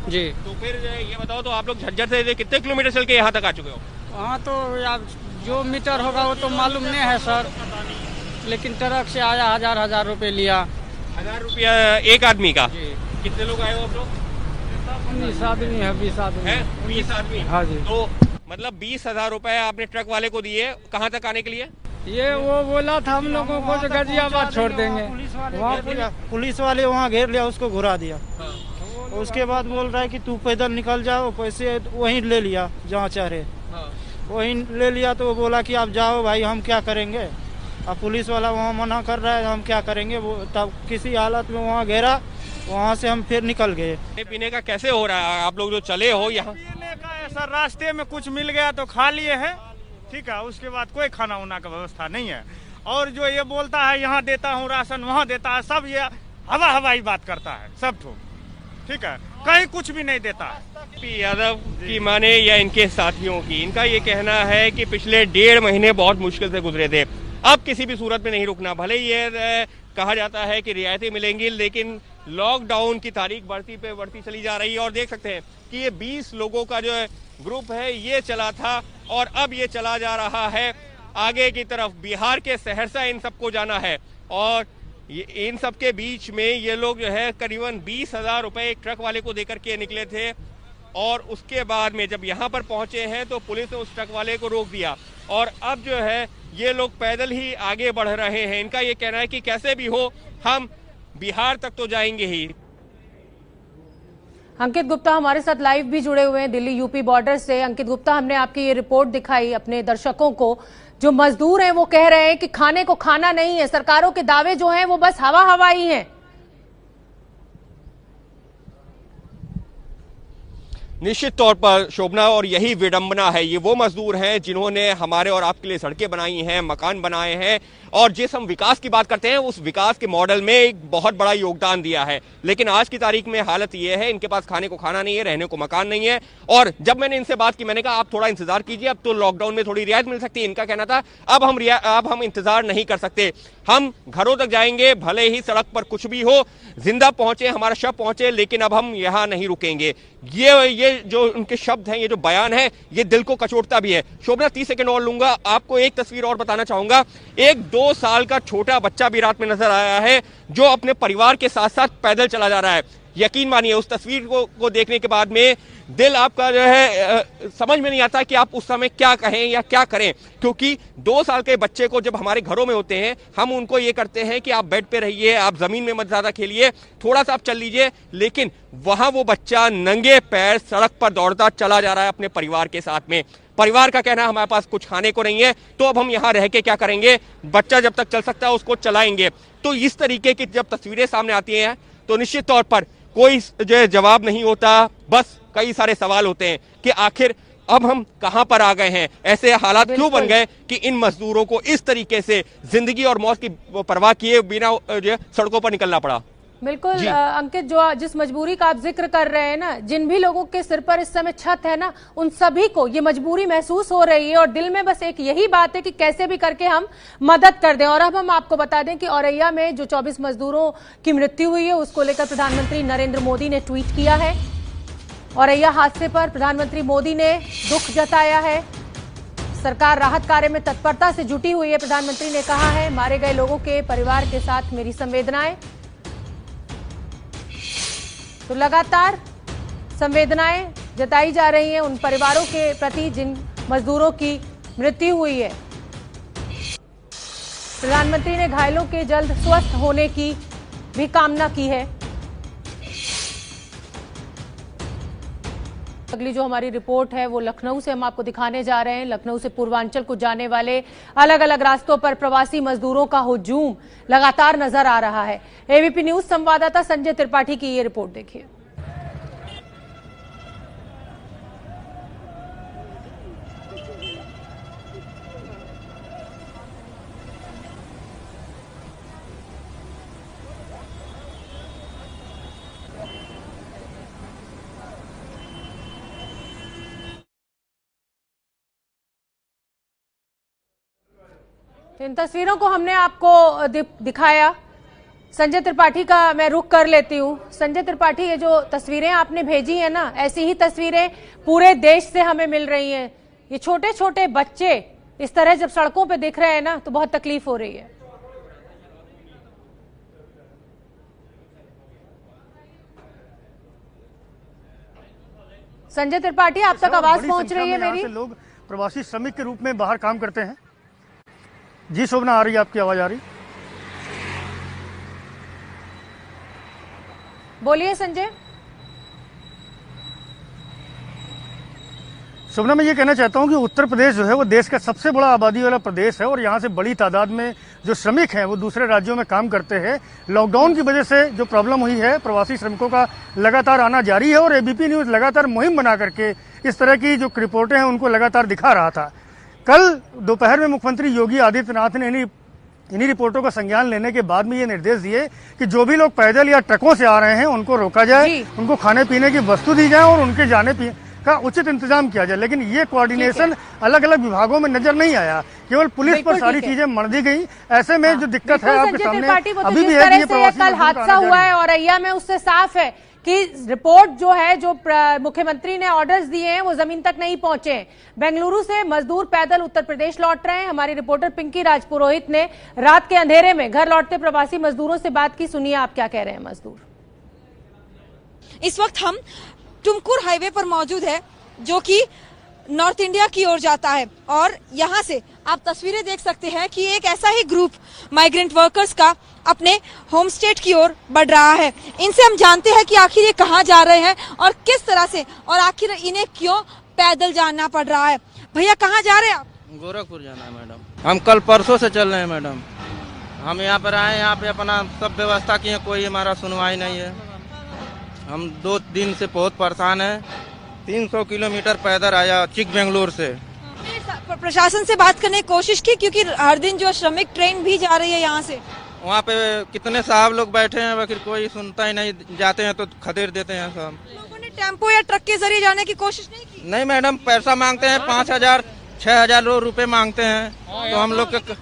जी। तो फिर ये बताओ, तो आप लोग झज्जर से कितने किलोमीटर चल के यहाँ तक आ चुके हो? हाँ तो यार जो मीटर होगा वो तो मालूम नहीं है सर, लेकिन ट्रक से आया 1000 रुपए लिया। 1000 रुपया एक आदमी का? कितने लोग आए हो आप लोग? 19 आदमी है, 20 आदमी है। 20 आदमी? हाँ जी। तो मतलब 20,000 रुपए आपने ट्रक वाले को दिए, कहाँ तक आने के लिए? ये वो बोला था हम लोगों को जो गाजियाबाद छोड़ देंगे। वहाँ पुलिस वाले वहाँ घेर लिया, उसको घुरा दिया। उसके बाद बोल रहा है कि तू पैदल निकल जाओ, पैसे वहीं ले लिया जहाँ चाह रहे, वहीं ले लिया। तो वो बोला कि आप जाओ भाई, हम क्या करेंगे। अब पुलिस वाला वहाँ मना कर रहा है, हम क्या करेंगे। वो तब किसी हालत में वहाँ घेरा, वहाँ से हम फिर निकल गए। पीने का कैसे हो रहा है? आप लोग जो चले हो यहाँ? पीने का सर रास्ते में कुछ मिल गया तो खा लिए हैं, ठीक है। उसके बाद कोई खाना उना का व्यवस्था नहीं है। और जो ये बोलता है यहाँ देता हूँ राशन, वहाँ देता है, सब ये हवाई बात करता है सब ठोक, ठीक है, कहीं कुछ भी नहीं देता है। यादव की माने या इनके साथियों की, इनका ये कहना है कि पिछले 1.5 महीने बहुत मुश्किल से गुजरे थे। अब किसी भी सूरत में नहीं रुकना। भले ये कहा जाता है कि रियायतें मिलेंगी, लेकिन लॉकडाउन की तारीख बढ़ती पे बढ़ती चली जा रही है। और देख सकते हैं कि ये 20 लोगों का जो है ग्रुप है ये चला था और अब ये चला जा रहा है आगे की तरफ। बिहार के सहरसा इन सबको जाना है और इन सब के बीच में ये लोग जो है करीबन 20,000 रुपए एक ट्रक वाले को देकर के निकले थे और उसके बाद में जब यहाँ पर पहुंचे हैं तो पुलिस ने उस ट्रक वाले को रोक दिया और अब जो है ये लोग पैदल ही आगे बढ़ रहे हैं। इनका ये कहना है कि कैसे भी हो हम बिहार तक तो जाएंगे ही। अंकित गुप्ता हमारे साथ लाइव भी जुड़े हुए हैं दिल्ली यूपी बॉर्डर से। अंकित गुप्ता, हमने आपकी ये रिपोर्ट दिखाई अपने दर्शकों को। जो मजदूर हैं वो कह रहे हैं कि खाने को खाना नहीं है, सरकारों के दावे जो हैं वो बस हवा ही हैं। निश्चित तौर पर शोभना, और यही विडंबना है। ये वो मजदूर हैं जिन्होंने हमारे और आपके लिए सड़कें बनाई हैं, मकान बनाए हैं और जिस हम विकास की बात करते हैं उस विकास के मॉडल में एक बहुत बड़ा योगदान दिया है। लेकिन आज की तारीख में हालत ये है, इनके पास खाने को खाना नहीं है, रहने को मकान नहीं है। और जब मैंने इनसे बात की, मैंने कहा आप थोड़ा इंतजार कीजिए, अब तो लॉकडाउन में थोड़ी रियायत मिल सकती है। इनका कहना था अब हम इंतजार नहीं कर सकते, हम घरों तक जाएंगे, भले ही सड़क पर कुछ भी हो, जिंदा पहुंचे, हमारा शव पहुंचे, लेकिन अब हम यहाँ नहीं रुकेंगे। ये जो उनके शब्द हैं, ये जो बयान है, ये दिल को कचोटता भी है। शोभना 30 सेकंड और लूंगा, आपको एक तस्वीर और बताना चाहूंगा। एक 2 साल का छोटा बच्चा भी रात में नजर आया है जो अपने परिवार के साथ साथ पैदल चला जा रहा है। यकीन मानिए उस तस्वीर को देखने के बाद में दिल आपका जो है समझ में नहीं आता कि आप उस समय क्या कहें या क्या करें, क्योंकि 2 साल के बच्चे को जब हमारे घरों में होते हैं हम उनको ये करते हैं कि आप बेड पे रहिए, आप जमीन में मत ज्यादा खेलिए, थोड़ा सा आप चल लीजिए, लेकिन वहां वो बच्चा नंगे पैर सड़क पर दौड़ता चला जा रहा है अपने परिवार के साथ में। परिवार का कहना है हमारे पास कुछ खाने को नहीं है, तो अब हम यहाँ रह के क्या करेंगे, बच्चा जब तक चल सकता है उसको चलाएंगे। तो इस तरीके की जब तस्वीरें सामने आती हैं तो निश्चित तौर पर कोई जो जवाब नहीं होता, बस कई सारे सवाल होते हैं कि आखिर अब हम कहां पर आ गए हैं, ऐसे हालात क्यों बन गए कि इन मजदूरों को इस तरीके से जिंदगी और मौत की परवाह किए बिना सड़कों पर निकलना पड़ा। बिल्कुल अंकित, जिस मजबूरी का आप जिक्र कर रहे हैं ना, जिन भी लोगों के सिर पर इस समय छत है ना, उन सभी को ये मजबूरी महसूस हो रही है और दिल में बस एक यही बात है कि कैसे भी करके हम मदद कर दें। और अब हम आपको बता दें कि औरैया में जो 24 मजदूरों की मृत्यु हुई है उसको लेकर प्रधानमंत्री नरेंद्र मोदी ने ट्वीट किया है। औरैया हादसे पर प्रधानमंत्री मोदी ने दुख जताया है। सरकार राहत कार्य में तत्परता से जुटी हुई है। प्रधानमंत्री ने कहा है, मारे गए लोगों के परिवार के साथ मेरी संवेदनाएं। तो लगातार संवेदनाएं जताई जा रही हैं उन परिवारों के प्रति जिन मजदूरों की मृत्यु हुई है। प्रधानमंत्री ने घायलों के जल्द स्वस्थ होने की भी कामना की है। अगली जो हमारी रिपोर्ट है वो लखनऊ से हम आपको दिखाने जा रहे हैं। लखनऊ से पूर्वांचल को जाने वाले अलग अलग रास्तों पर प्रवासी मजदूरों का हुजूम लगातार नजर आ रहा है। एबीपी न्यूज संवाददाता संजय त्रिपाठी की ये रिपोर्ट देखिए। इन तस्वीरों को हमने आपको दिखाया। संजय त्रिपाठी का मैं रुख कर लेती हूँ। संजय त्रिपाठी, ये जो तस्वीरें आपने भेजी है ना, ऐसी ही तस्वीरें पूरे देश से हमें मिल रही हैं। ये छोटे छोटे बच्चे इस तरह जब सड़कों पे दिख रहे हैं ना तो बहुत तकलीफ हो रही है। संजय त्रिपाठी, आप तक आवाज पहुंच रही है मेरी? लोग प्रवासी श्रमिक के रूप में बाहर काम करते हैं। जी शोभना, आ रही है आपकी आवाज? आ रही? बोलिए संजय। शोभना, मैं ये कहना चाहता हूं कि उत्तर प्रदेश जो है वो देश का सबसे बड़ा आबादी वाला प्रदेश है और यहाँ से बड़ी तादाद में जो श्रमिक हैं वो दूसरे राज्यों में काम करते हैं। लॉकडाउन की वजह से जो प्रॉब्लम हुई है, प्रवासी श्रमिकों का लगातार आना जारी है और एबीपी न्यूज लगातार मुहिम बना करके इस तरह की जो रिपोर्टें हैं उनको लगातार दिखा रहा था। कल दोपहर में मुख्यमंत्री योगी आदित्यनाथ ने इन्हीं रिपोर्टों का संज्ञान लेने के बाद में ये निर्देश दिए कि जो भी लोग पैदल या ट्रकों से आ रहे हैं उनको रोका जाए, उनको खाने पीने की वस्तु दी जाए और उनके का उचित इंतजाम किया जाए। लेकिन ये कोऑर्डिनेशन अलग अलग विभागों में नजर नहीं आया, केवल पुलिस पर सारी चीजें मर दी गई। ऐसे में जो दिक्कत है आपके सामने अभी भी है कि ये कल हादसा हुआ है औरैया में, उससे साफ है कि रिपोर्ट जो है, जो मुख्यमंत्री ने ऑर्डर्स दिए हैं वो जमीन तक नहीं पहुंचे। बेंगलुरु से मजदूर पैदल उत्तर प्रदेश लौट रहे हैं। हमारी रिपोर्टर पिंकी राजपुरोहित ने रात के अंधेरे में घर लौटते प्रवासी मजदूरों से बात की। सुनिए आप क्या कह रहे हैं मजदूर। इस वक्त हम टुमकुर हाईवे पर मौजूद है जो कि नॉर्थ इंडिया की ओर जाता है और यहाँ से आप तस्वीरें देख सकते हैं कि एक ऐसा ही ग्रुप माइग्रेंट वर्कर्स का अपने होम स्टेट की ओर बढ़ रहा है। इनसे हम जानते हैं कि आखिर ये कहाँ जा रहे हैं और किस तरह से, और आखिर इन्हें क्यों पैदल जाना पड़ रहा है। भैया कहाँ जा रहे हैं आप? गोरखपुर जाना है मैडम। हम कल परसों से चल रहे हैं मैडम। हम यहाँ पर आए, यहाँ पे अपना सब व्यवस्था की है, कोई हमारा सुनवाई नहीं है। हम 2 दिन से बहुत परेशान है। 300 किलोमीटर पैदल आया चिकबेंगलुरु से। प्रशासन से बात करने की कोशिश की क्योंकि हर दिन जो श्रमिक ट्रेन भी जा रही है यहाँ से। वहाँ पे कितने साहब लोग बैठे हैं, वकील कोई सुनता ही नहीं। जाते हैं तो खदेड़ देते हैं सब। लोगों ने टेम्पो या ट्रक के जरिए जाने की कोशिश नहीं की? नहीं मैडम, पैसा मांगते हैं 5,000 6,000 रुपए मांगते हैं। तो हम लोग के,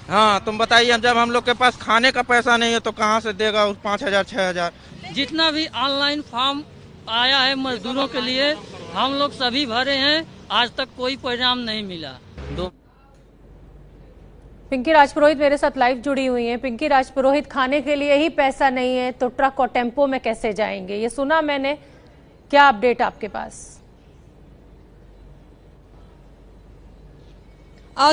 हाँ तुम बताइए, जब हम लोग के पास खाने का पैसा नहीं है तो कहाँ से देगा उस 5,000 6,000। जितना भी ऑनलाइन फॉर्म आया है मजदूरों के लिए हम लोग सभी भरे हैं, आज तक कोई परिणाम नहीं मिला। पिंकी राजपुरोहित मेरे साथ लाइव जुड़ी हुई हैं। पिंकी राजपुरोहित, खाने के लिए ही पैसा नहीं है तो ट्रक और टेम्पो में कैसे जाएंगे, ये सुना मैंने, क्या अपडेट आपके पास?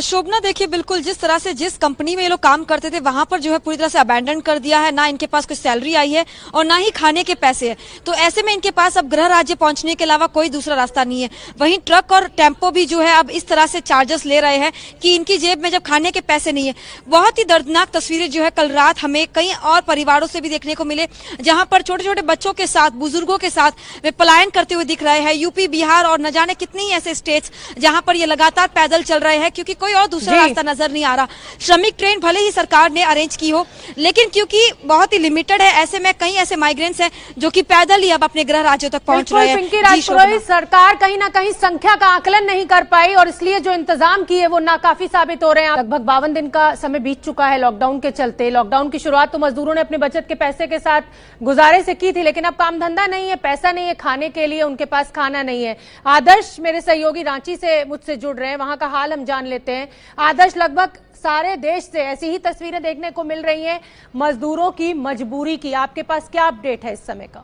शोभना देखिए, बिल्कुल जिस तरह से जिस कंपनी में ये लोग काम करते थे वहां पर जो है पूरी तरह से अबैंडन कर दिया है। ना इनके पास कोई सैलरी आई है और ना ही खाने के पैसे है। तो ऐसे में इनके पास अब गृह राज्य पहुंचने के अलावा कोई दूसरा रास्ता नहीं है। वहीं ट्रक और टेम्पो भी जो है अब इस तरह से चार्जेस ले रहे हैं कि इनकी जेब में जब खाने के पैसे नहीं है। बहुत ही दर्दनाक तस्वीरें जो है कल रात हमें कई और परिवारों से भी देखने को मिले, जहां पर छोटे छोटे बच्चों के साथ, बुजुर्गों के साथ वे पलायन करते हुए दिख रहे हैं। यूपी, बिहार और न जाने कितने ही ऐसे स्टेट्स जहां पर ये लगातार पैदल चल रहे हैं क्योंकि कोई और दूसरा रास्ता नजर नहीं आ रहा। श्रमिक ट्रेन भले ही सरकार ने अरेंज की हो, लेकिन क्योंकि बहुत ही लिमिटेड है, ऐसे में कई ऐसे माइग्रेंट्स हैं जो कि पैदल ही अब अपने गृह राज्यों तक पहुंच रहे हैं। पिंकी राजपुरोहित, सरकार कहीं ना कहीं संख्या का आकलन नहीं कर पाई और इसलिए जो इंतजाम किए वो नाकाफी साबित हो रहे हैं। लगभग 52 दिन का समय बीत चुका है लॉकडाउन के चलते। लॉकडाउन की शुरुआत तो मजदूरों ने अपने बचत के पैसे के साथ गुजारे से की थी, लेकिन अब काम धंधा नहीं है, पैसा नहीं है खाने के लिए, उनके पास खाना नहीं है। आदर्श मेरे सहयोगी रांची से मुझसे जुड़ रहे हैं, वहां का हाल हम जान लेते हैं। आदर्श, लगभग सारे देश से ऐसी ही तस्वीरें देखने को मिल रही हैं मजदूरों की मजबूरी की। आपके पास क्या अपडेट है इस समय का?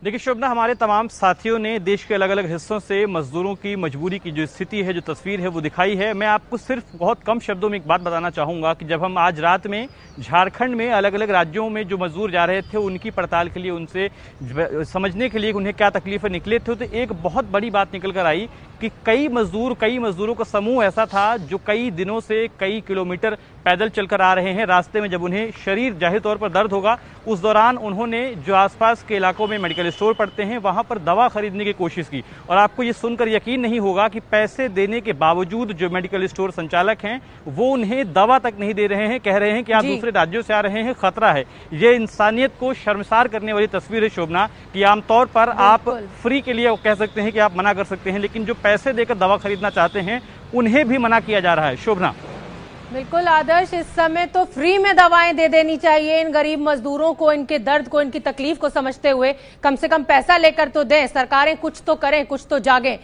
देखिए शोभना, हमारे तमाम साथियों ने देश के अलग अलग हिस्सों से मजदूरों की मजबूरी की जो स्थिति है, जो तस्वीर है वो दिखाई है। मैं आपको सिर्फ बहुत कम शब्दों में एक बात बताना चाहूंगा कि जब हम आज रात में झारखंड में अलग अलग राज्यों में जो मजदूर जा रहे थे उनकी पड़ताल के लिए, उनसे समझने के लिए उन्हें क्या तकलीफें निकले थे, तो एक बहुत बड़ी बात निकल कर आई कि कई मजदूरों का समूह ऐसा था जो कई दिनों से कई किलोमीटर पैदल चलकर आ रहे हैं। रास्ते में जब उन्हें शरीर जाहिर तौर पर दर्द होगा, उस दौरान उन्होंने जो आसपास के इलाकों में मेडिकल स्टोर पड़ते हैं वहां पर दवा खरीदने की कोशिश की। और आपको ये सुनकर यकीन नहीं होगा कि पैसे देने के बावजूद जो मेडिकल स्टोर संचालक हैं वो उन्हें दवा तक नहीं दे रहे हैं। कह रहे हैं कि आप दूसरे राज्यों से आ रहे हैं, खतरा है। ये इंसानियत को शर्मसार करने वाली तस्वीर है शोभना, कि आमतौर पर आप फ्री के लिए कह सकते हैं कि आप मना कर सकते हैं, लेकिन जो पैसे देकर दवा खरीदना चाहते हैं उन्हें भी मना किया जा रहा है। शोभना, बिल्कुल आदर्श, इस समय तो फ्री में दवाएं दे देनी चाहिए इन गरीब मजदूरों को, इनके दर्द को, इनकी तकलीफ को समझते हुए कम से कम पैसा लेकर तो दें। सरकारें कुछ तो करें, कुछ तो जागें।